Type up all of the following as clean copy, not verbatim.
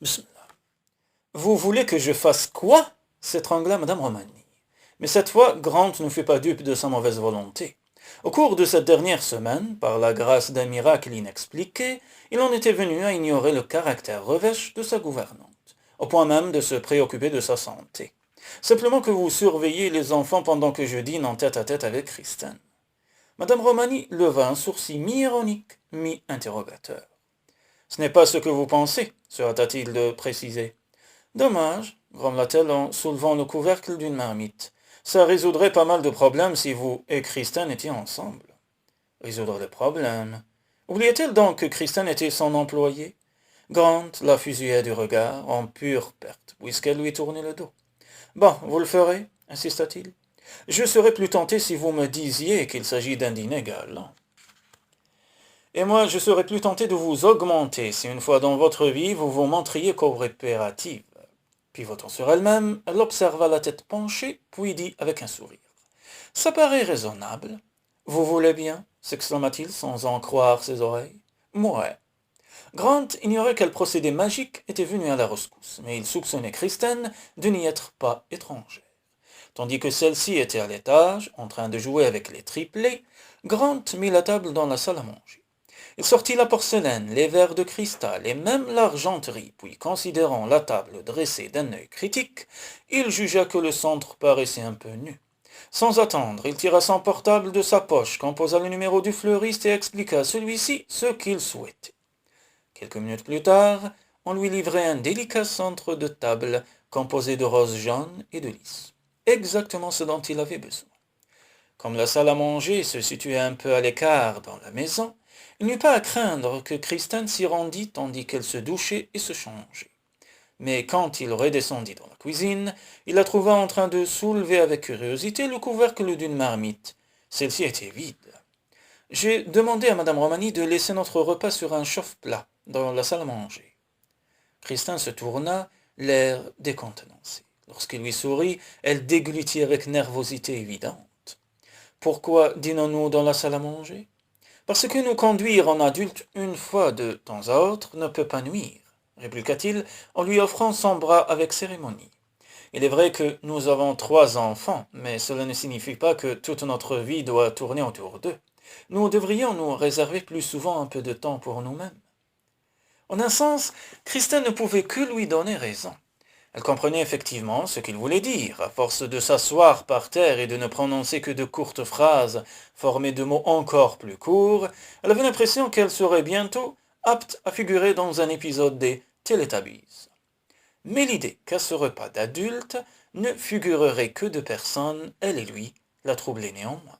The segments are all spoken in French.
Bismillah. Vous voulez que je fasse quoi? S'étrangla Madame Romani. Mais cette fois, Grant ne fut pas dupe de sa mauvaise volonté. Au cours de cette dernière semaine, par la grâce d'un miracle inexpliqué, il en était venu à ignorer le caractère revêche de sa gouvernante, au point même de se préoccuper de sa santé. Simplement que vous surveillez les enfants pendant que je dîne en tête-à-tête avec Kristen. Madame Romani leva un sourcil mi-ironique, mi-interrogateur. Ce n'est pas ce que vous pensez, se hâta-t-il de préciser. Dommage, grommela-t-elle en soulevant le couvercle d'une marmite. Ça résoudrait pas mal de problèmes si vous et Kristen étiez ensemble. Résoudre les problèmes. Oubliait-elle donc que Kristen était son employé? Grant la fusillait du regard, en pure perte, puisqu'elle lui tournait le dos. Bon, vous le ferez, insista-t-il. Je serais plus tenté si vous me disiez qu'il s'agit d'un dîner galant. Et moi, je serais plus tenté de vous augmenter si une fois dans votre vie vous vous montriez coopérative. Pivotant sur elle-même, elle observa la tête penchée, puis dit avec un sourire. Ça paraît raisonnable. Vous voulez bien? S'exclama-t-il sans en croire ses oreilles. Mouais. Grant ignorait quel procédé magique était venu à la rescousse, mais il soupçonnait Kristen de n'y être pas étrangère. Tandis que celle-ci était à l'étage, en train de jouer avec les triplés, Grant mit la table dans la salle à manger. Il sortit la porcelaine, les verres de cristal et même l'argenterie, puis considérant la table dressée d'un œil critique, il jugea que le centre paraissait un peu nu. Sans attendre, il tira son portable de sa poche, composa le numéro du fleuriste et expliqua à celui-ci ce qu'il souhaitait. Quelques minutes plus tard, on lui livrait un délicat centre de table composé de roses jaunes et de lys. Exactement ce dont il avait besoin. Comme la salle à manger se situait un peu à l'écart dans la maison, il n'eut pas à craindre que Kristen s'y rendît tandis qu'elle se douchait et se changeait. Mais quand il redescendit dans la cuisine, il la trouva en train de soulever avec curiosité le couvercle d'une marmite. Celle-ci était vide. J'ai demandé à Madame Romani de laisser notre repas sur un chauffe-plat dans la salle à manger. Kristen se tourna, l'air décontenancé. Lorsqu'il lui sourit, elle déglutit avec nervosité évidente. Pourquoi dînons-nous dans la salle à manger? Parce que nous conduire en adulte une fois de temps à autre ne peut pas nuire, répliqua-t-il en lui offrant son bras avec cérémonie. Il est vrai que nous avons 3 enfants, mais cela ne signifie pas que toute notre vie doit tourner autour d'eux. Nous devrions nous réserver plus souvent un peu de temps pour nous-mêmes. En un sens, Kristen ne pouvait que lui donner raison. Elle comprenait effectivement ce qu'il voulait dire, à force de s'asseoir par terre et de ne prononcer que de courtes phrases formées de mots encore plus courts, elle avait l'impression qu'elle serait bientôt apte à figurer dans un épisode des Teletubbies. Mais l'idée qu'à ce repas d'adultes ne figurerait que 2 personnes, elle et lui, la troublait néanmoins.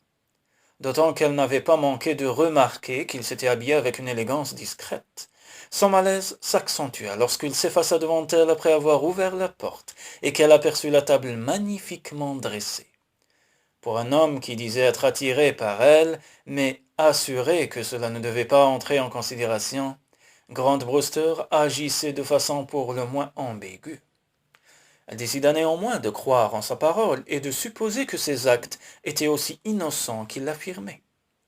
D'autant qu'elle n'avait pas manqué de remarquer qu'il s'était habillé avec une élégance discrète. Son malaise s'accentua lorsqu'il s'effaça devant elle après avoir ouvert la porte et qu'elle aperçut la table magnifiquement dressée. Pour un homme qui disait être attiré par elle, mais assuré que cela ne devait pas entrer en considération, Grant Brewster agissait de façon pour le moins ambiguë. Elle décida néanmoins de croire en sa parole et de supposer que ses actes étaient aussi innocents qu'il l'affirmait.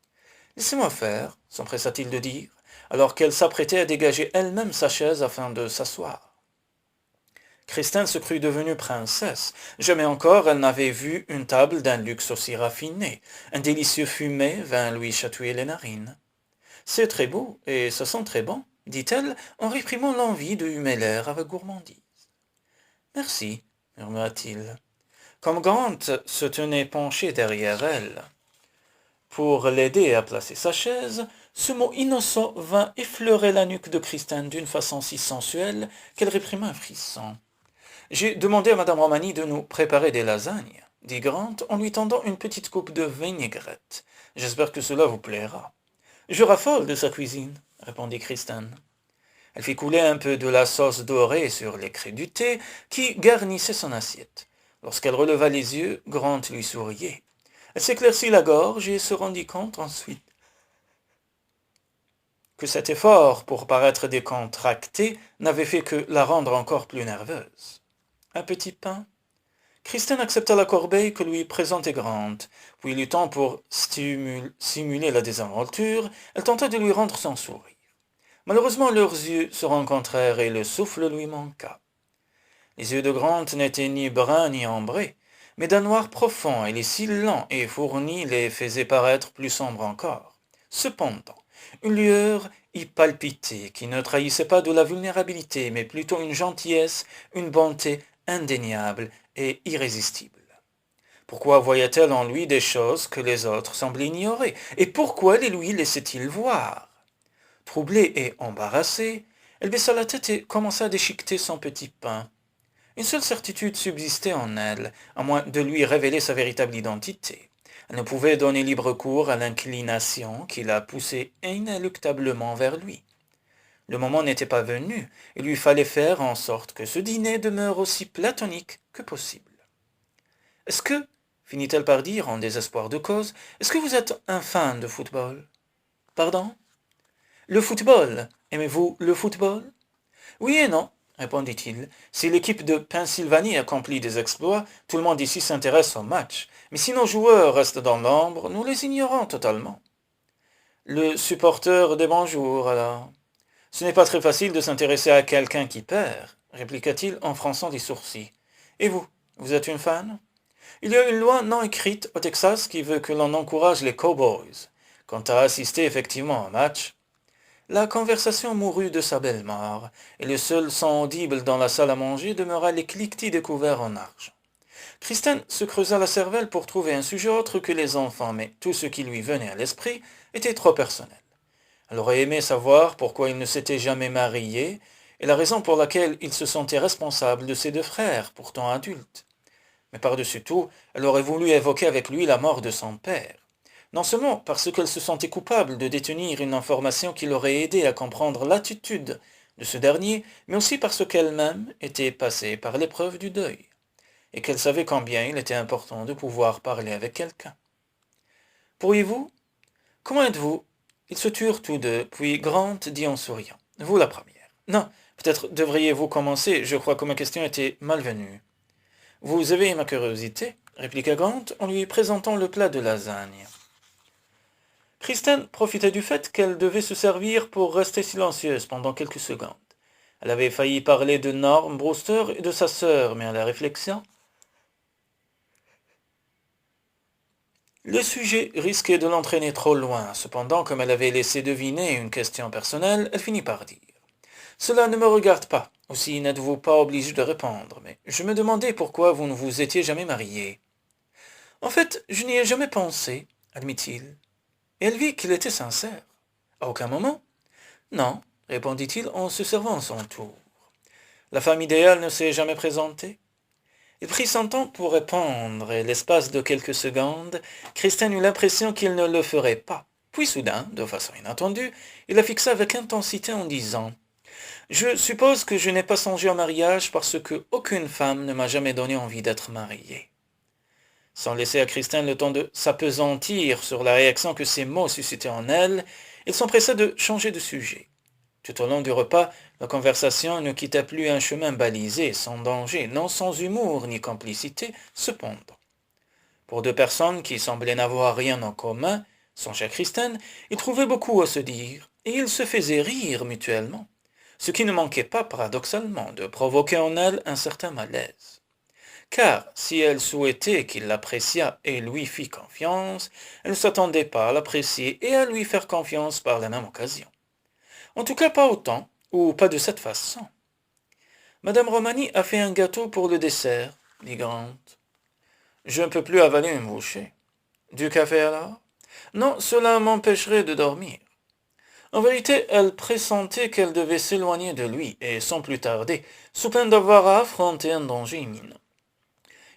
« Laissez-moi faire, s'empressa-t-il de dire, alors qu'elle s'apprêtait à dégager elle-même sa chaise afin de s'asseoir. Kristen se crut devenue princesse. Jamais encore elle n'avait vu une table d'un luxe aussi raffiné. Un délicieux fumet vint lui chatouiller les narines. « C'est très beau, et ça sent très bon, dit-elle, en réprimant l'envie de humer l'air avec gourmandise. « Merci, murmura-t-il. Comme Grant se tenait penché derrière elle, pour l'aider à placer sa chaise, ce mot innocent vint effleurer la nuque de Kristen d'une façon si sensuelle qu'elle réprima un frisson. « J'ai demandé à Madame Romani de nous préparer des lasagnes, dit Grant en lui tendant une petite coupe de vinaigrette. J'espère que cela vous plaira. Je raffole de sa cuisine, répondit Kristen. Elle fit couler un peu de la sauce dorée sur les crudités qui garnissaient son assiette. Lorsqu'elle releva les yeux, Grant lui souriait. Elle s'éclaircit la gorge et se rendit compte ensuite que cet effort pour paraître décontracté n'avait fait que la rendre encore plus nerveuse. Un petit pain? Kristen accepta la corbeille que lui présentait Grant, puis il eut temps pour simuler la désinvolture, elle tenta de lui rendre son sourire. Malheureusement, leurs yeux se rencontrèrent et le souffle lui manqua. Les yeux de Grant n'étaient ni bruns ni ambrés, mais d'un noir profond, et les cils lents et fournis les faisaient paraître plus sombres encore. Cependant, une lueur y palpitait, qui ne trahissait pas de la vulnérabilité, mais plutôt une gentillesse, une bonté indéniable et irrésistible. Pourquoi voyait-elle en lui des choses que les autres semblaient ignorer, et pourquoi les lui laissait-il voir? Troublée et embarrassée, elle baissa la tête et commença à déchiqueter son petit pain. Une seule certitude subsistait en elle, à moins de lui révéler sa véritable identité. Elle ne pouvait donner libre cours à l'inclination qui la poussait inéluctablement vers lui. Le moment n'était pas venu, il lui fallait faire en sorte que ce dîner demeure aussi platonique que possible. « Est-ce que, finit-elle par dire en désespoir de cause, est-ce que vous êtes un fan de football ?»« Pardon ?»« Le football. Aimez-vous le football ?»« Oui et non, répondit-il. Si l'équipe de Pennsylvanie accomplit des exploits, tout le monde ici s'intéresse au match. Mais si nos joueurs restent dans l'ombre, nous les ignorons totalement. Le supporter des bons jours, alors. Ce n'est pas très facile de s'intéresser à quelqu'un qui perd, répliqua-t-il en fronçant les sourcils. Et vous, vous êtes une fan? Il y a une loi non écrite au Texas qui veut que l'on encourage les Cowboys. Quant à assister effectivement au match, la conversation mourut de sa belle mort, et le seul son audible dans la salle à manger demeura les cliquetis découverts en argent. Christine se creusa la cervelle pour trouver un sujet autre que les enfants, mais tout ce qui lui venait à l'esprit était trop personnel. Elle aurait aimé savoir pourquoi il ne s'était jamais marié, et la raison pour laquelle il se sentait responsable de ses deux frères, pourtant adultes. Mais par-dessus tout, elle aurait voulu évoquer avec lui la mort de son père. Non seulement parce qu'elle se sentait coupable de détenir une information qui l'aurait aidé à comprendre l'attitude de ce dernier, mais aussi parce qu'elle-même était passée par l'épreuve du deuil, et qu'elle savait combien il était important de pouvoir parler avec quelqu'un. « Pourriez-vous? Comment êtes-vous? » Ils se turent tous deux, puis Grant dit en souriant. « Vous la première. »« Non, peut-être devriez-vous commencer, je crois que ma question était malvenue. »« Vous éveillez ma curiosité, » répliqua Grant en lui présentant le plat de lasagne. Kristen profitait du fait qu'elle devait se servir pour rester silencieuse pendant quelques secondes. Elle avait failli parler de Norm Brewster et de sa sœur, mais à la réflexion, le sujet risquait de l'entraîner trop loin. Cependant, comme elle avait laissé deviner une question personnelle, elle finit par dire. « Cela ne me regarde pas, aussi n'êtes-vous pas obligé de répondre, mais je me demandais pourquoi vous ne vous étiez jamais marié. »« En fait, je n'y ai jamais pensé, admit-il. » Et elle vit qu'il était sincère. « À aucun moment ?»« Non, répondit-il en se servant à son tour. »« La femme idéale ne s'est jamais présentée ?» Il prit son temps pour répondre, et l'espace de quelques secondes, Christine eut l'impression qu'il ne le ferait pas. Puis soudain, de façon inattendue, il la fixa avec intensité en disant « Je suppose que je n'ai pas songé au mariage parce que aucune femme ne m'a jamais donné envie d'être mariée. » Sans laisser à Christine le temps de s'appesantir sur la réaction que ces mots suscitaient en elle, il s'empressa de changer de sujet. Tout au long du repas, la conversation ne quitta plus un chemin balisé, sans danger, non sans humour ni complicité, cependant. Pour deux personnes qui semblaient n'avoir rien en commun, songeait Christine, ils trouvaient beaucoup à se dire, et ils se faisaient rire mutuellement, ce qui ne manquait pas, paradoxalement, de provoquer en elle un certain malaise. Car si elle souhaitait qu'il l'appréciât et lui fît confiance, elle ne s'attendait pas à l'apprécier et à lui faire confiance par la même occasion. En tout cas pas autant, ou pas de cette façon. Madame Romani a fait un gâteau pour le dessert, dit Grant. Je ne peux plus avaler une bouchée. Du café alors? Non, cela m'empêcherait de dormir. En vérité, elle pressentait qu'elle devait s'éloigner de lui, et sans plus tarder, sous peine d'avoir à affronter un danger imminent.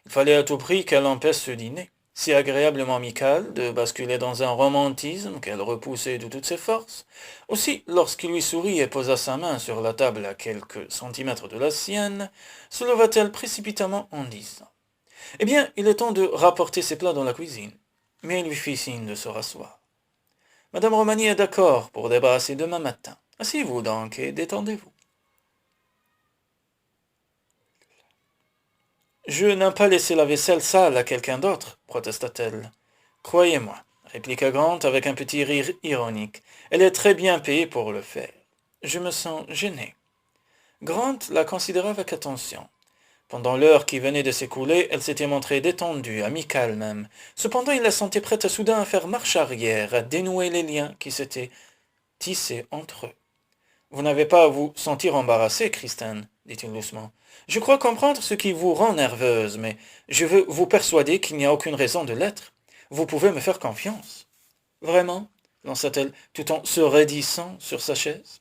Il fallait à tout prix qu'elle empêche ce dîner, si agréablement amical, de basculer dans un romantisme qu'elle repoussait de toutes ses forces. Aussi, lorsqu'il lui sourit et posa sa main sur la table à quelques centimètres de la sienne, se leva-t-elle précipitamment en disant « Eh bien, il est temps de rapporter ses plats dans la cuisine. » Mais il lui fit signe de se rasseoir. « Madame Romani est d'accord pour débarrasser demain matin. Asseyez-vous donc et détendez-vous. » « Je n'aime pas laisser la vaisselle sale à quelqu'un d'autre, protesta-t-elle. « Croyez-moi, répliqua Grant avec un petit rire ironique, elle est très bien payée pour le faire. je me sens gêné. Grant la considéra avec attention. Pendant l'heure qui venait de s'écouler, elle s'était montrée détendue, amicale même. Cependant, il la sentait prête soudain à faire marche arrière, à dénouer les liens qui s'étaient tissés entre eux. Vous n'avez pas à vous sentir embarrassée, Kristen, dit-il doucement. Je crois comprendre ce qui vous rend nerveuse, mais je veux vous persuader qu'il n'y a aucune raison de l'être. Vous pouvez me faire confiance. Vraiment? Lança-t-elle, tout en se raidissant sur sa chaise.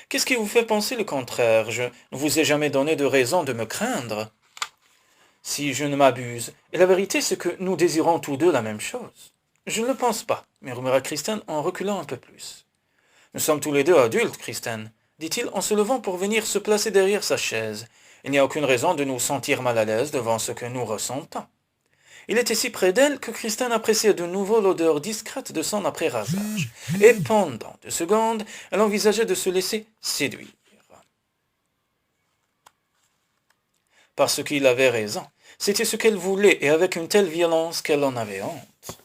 Qu'est-ce qui vous fait penser le contraire? Je ne vous ai jamais donné de raison de me craindre. Si je ne m'abuse, et la vérité c'est que nous désirons tous deux la même chose. Je ne le pense pas, murmura Kristen en reculant un peu plus. Nous sommes tous les deux adultes, Kristen, dit-il en se levant pour venir se placer derrière sa chaise. Il n'y a aucune raison de nous sentir mal à l'aise devant ce que nous ressentons. Il était si près d'elle que Kristen appréciait de nouveau l'odeur discrète de son après-rasage. Et pendant 2 secondes, elle envisageait de se laisser séduire. Parce qu'il avait raison. C'était ce qu'elle voulait, et avec une telle violence qu'elle en avait honte.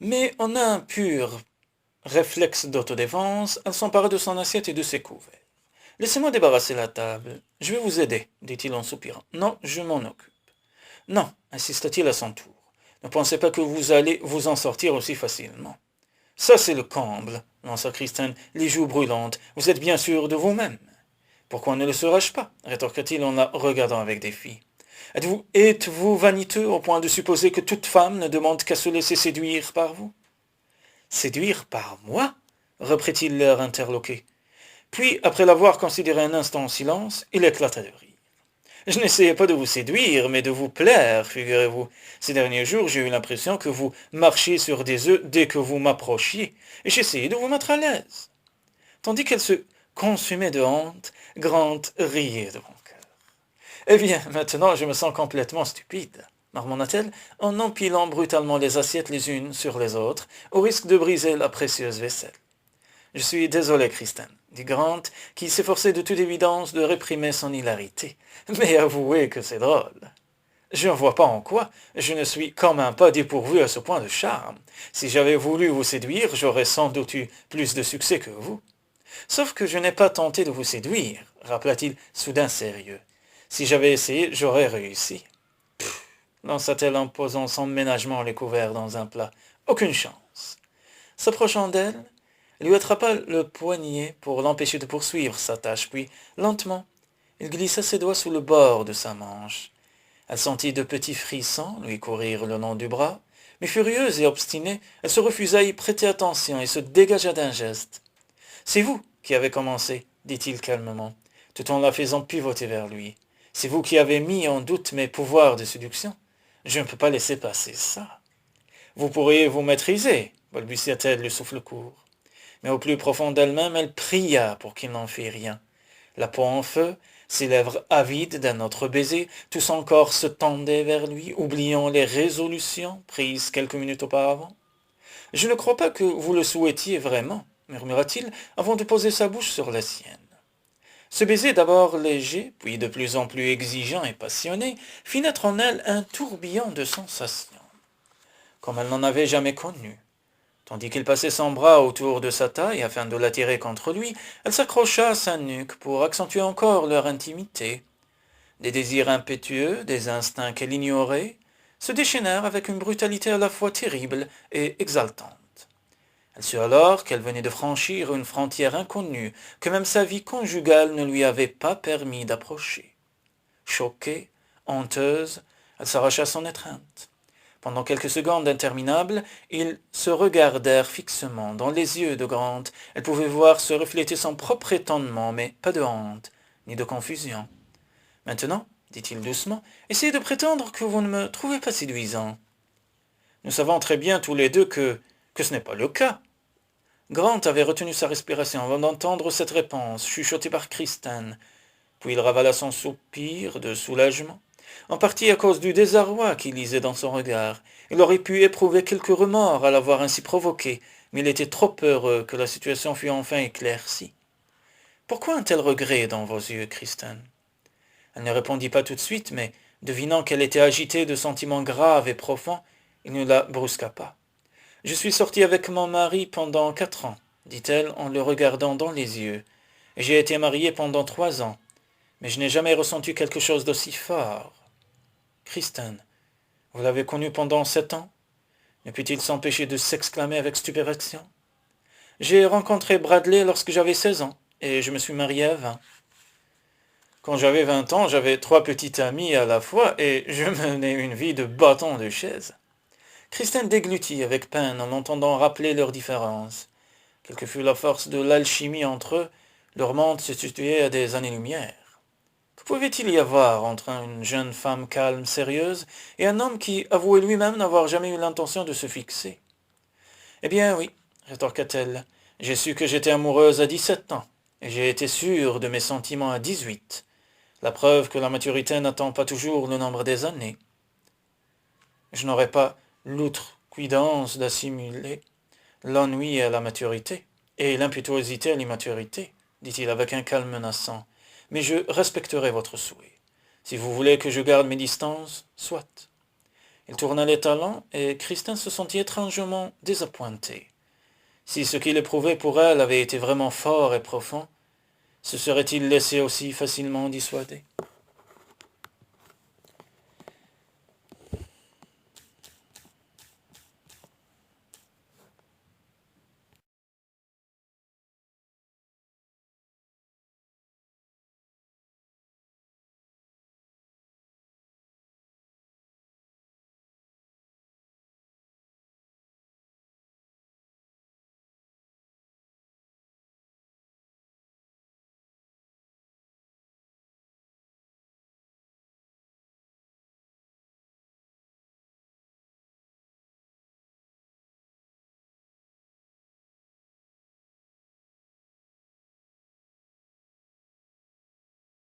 Mais en un pur réflexe d'autodéfense, elle s'empara de son assiette et de ses couverts. Laissez-moi débarrasser la table. Je vais vous aider, dit-il en soupirant. Non, je m'en occupe. Non, insista-t-il à son tour. Ne pensez pas que vous allez vous en sortir aussi facilement. Ça, c'est le comble, lança Kristen, les joues brûlantes. Vous êtes bien sûr de vous-même. Pourquoi ne le serais-je pas? Rétorqua-t-il en la regardant avec défi. Êtes-vous vaniteux au point de supposer que toute femme ne demande qu'à se laisser séduire par vous? Séduire par moi? Reprit-il l'air interloqué. Puis, après l'avoir considéré un instant en silence, il éclata de rire. Je n'essayais pas de vous séduire, mais de vous plaire, figurez-vous. Ces derniers jours, j'ai eu l'impression que vous marchiez sur des œufs dès que vous m'approchiez, et j'essayais de vous mettre à l'aise. Tandis qu'elle se consumait de honte, Grant riait de bon cœur. Eh bien, maintenant, je me sens complètement stupide, marmonna-t-elle, en empilant brutalement les assiettes les unes sur les autres, au risque de briser la précieuse vaisselle. Je suis désolé, Kristen, dit Grant, qui s'efforçait de toute évidence de réprimer son hilarité. Mais avouez que c'est drôle. Je ne vois pas en quoi. Je ne suis quand même pas dépourvu à ce point de charme. Si j'avais voulu vous séduire, j'aurais sans doute eu plus de succès que vous. Sauf que je n'ai pas tenté de vous séduire, rappela-t-il soudain sérieux. Si j'avais essayé, j'aurais réussi. Pfff, lança-t-elle en posant son ménagement les couverts dans un plat. Aucune chance. S'approchant d'elle, il lui attrapa le poignet pour l'empêcher de poursuivre sa tâche, puis, lentement, il glissa ses doigts sous le bord de sa manche. Elle sentit de petits frissons lui courir le long du bras, mais furieuse et obstinée, elle se refusa à y prêter attention et se dégagea d'un geste. « C'est vous qui avez commencé, dit-il calmement, tout en la faisant pivoter vers lui. C'est vous qui avez mis en doute mes pouvoirs de séduction. Je ne peux pas laisser passer ça. Vous pourriez vous maîtriser, balbutia-t-elle le souffle court. Mais au plus profond d'elle-même, elle pria pour qu'il n'en fît rien. La peau en feu, ses lèvres avides d'un autre baiser, tout son corps se tendait vers lui, oubliant les résolutions prises quelques minutes auparavant. « Je ne crois pas que vous le souhaitiez vraiment, murmura-t-il, avant de poser sa bouche sur la sienne. Ce baiser, d'abord léger, puis de plus en plus exigeant et passionné, fit naître en elle un tourbillon de sensations, comme elle n'en avait jamais connu. Tandis qu'il passait son bras autour de sa taille afin de l'attirer contre lui, elle s'accrocha à sa nuque pour accentuer encore leur intimité. Des désirs impétueux, des instincts qu'elle ignorait, se déchaînèrent avec une brutalité à la fois terrible et exaltante. Elle sut alors qu'elle venait de franchir une frontière inconnue, que même sa vie conjugale ne lui avait pas permis d'approcher. Choquée, honteuse, elle s'arracha son étreinte. Pendant quelques secondes interminables, ils se regardèrent fixement. Dans les yeux de Grant, elle pouvait voir se refléter son propre étonnement, mais pas de honte, ni de confusion. « Maintenant, dit-il doucement, essayez de prétendre que vous ne me trouvez pas séduisant. Nous savons très bien tous les deux que ce n'est pas le cas. » Grant avait retenu sa respiration avant d'entendre cette réponse, chuchotée par Kristen. Puis il ravala son soupir de soulagement. En partie à cause du désarroi qu'il lisait dans son regard. Il aurait pu éprouver quelques remords à l'avoir ainsi provoqué, mais il était trop heureux que la situation fût enfin éclaircie. Pourquoi un tel regret dans vos yeux, Kristen? Elle ne répondit pas tout de suite, mais devinant qu'elle était agitée de sentiments graves et profonds, il ne la brusqua pas. Je suis sortie avec mon mari pendant 4 ans, dit-elle en le regardant dans les yeux, et j'ai été mariée pendant 3 ans, mais je n'ai jamais ressenti quelque chose d'aussi fort. Kristen, vous l'avez connu pendant 7 ans? Ne put-il s'empêcher de s'exclamer avec stupéfaction. J'ai rencontré Bradley lorsque j'avais 16 ans, et je me suis mariée à 20. Quand j'avais 20 ans, j'avais 3 petites amies à la fois, et je menais une vie de bâton de chaise. Kristen déglutit avec peine en l'entendant rappeler leurs différences. Quelle que fût la force de l'alchimie entre eux, leur monde se situait à des années-lumière. Que pouvait-il y avoir entre une jeune femme calme, sérieuse, et un homme qui avouait lui-même n'avoir jamais eu l'intention de se fixer? Eh bien oui, rétorqua-t-elle, j'ai su que j'étais amoureuse à 17 ans, et j'ai été sûre de mes sentiments à 18. La preuve que la maturité n'attend pas toujours le nombre des années. Je n'aurais pas l'outrecuidance d'assimiler l'ennui à la maturité, et l'impétuosité à l'immaturité, dit-il avec un calme menaçant, mais je respecterai votre souhait. Si vous voulez que je garde mes distances, soit. Il tourna les talons, et Kristen se sentit étrangement désappointée. Si ce qu'il éprouvait pour elle avait été vraiment fort et profond, se serait-il laissé aussi facilement dissuader?